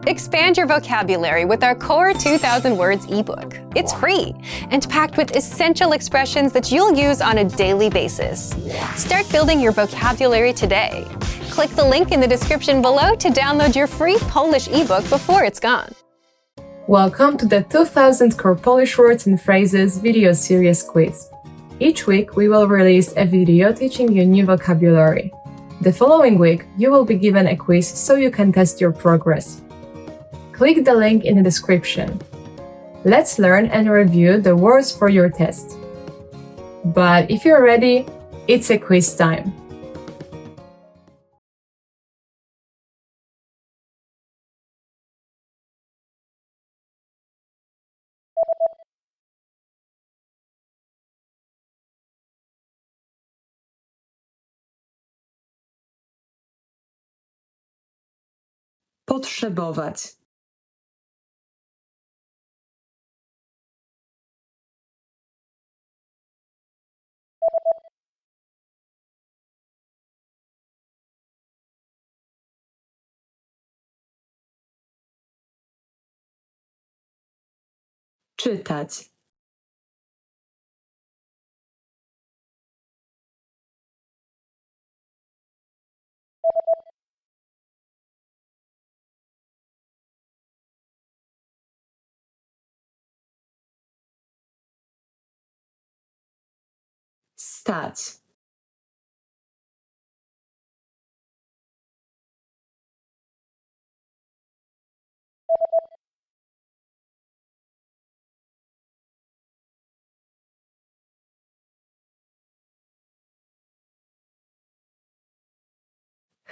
Expand your vocabulary with our Core 2000 Words ebook. It's free and packed with essential expressions that you'll use on a daily basis. Start building your vocabulary today. Click the link in the description below to download your free Polish ebook before it's gone. Welcome to the 2000 Core Polish Words and Phrases video series quiz. Each week, we will release a video teaching you new vocabulary. The following week, you will be given a quiz so you can test your progress. Click the link in the description. Let's learn and review the words for your test. But if you're ready, it's a quiz time. Potrzebować. Czytać. Stać.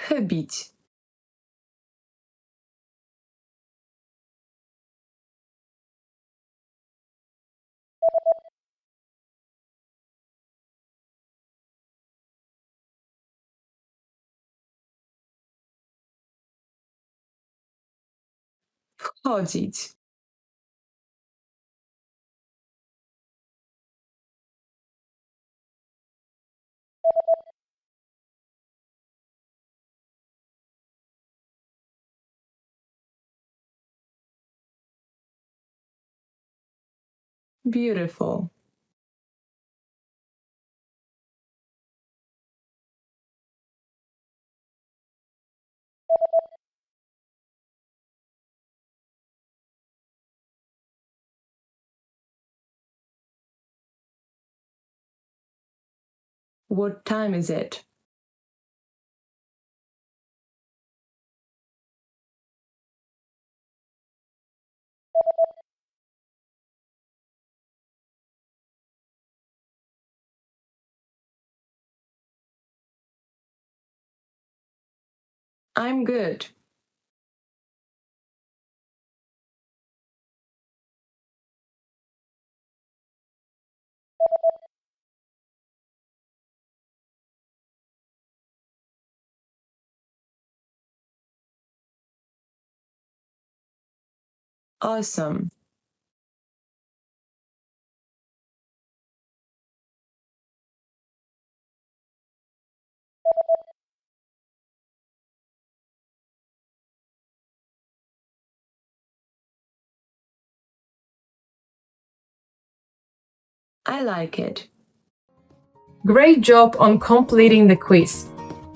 Chybić. Wchodzić. Beautiful. What time is it? I'm good. Awesome. I like it. Great job on completing the quiz.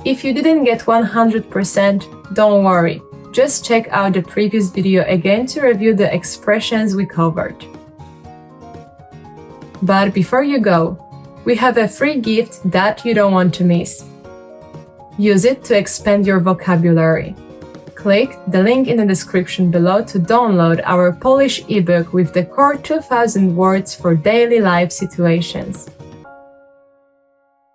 If you didn't get 100%, don't worry. Just check out the previous video again to review the expressions we covered. But before you go, we have a free gift that you don't want to miss. Use it to expand your vocabulary. Click the link in the description below to download our Polish ebook with the Core 2000 Words for daily life situations.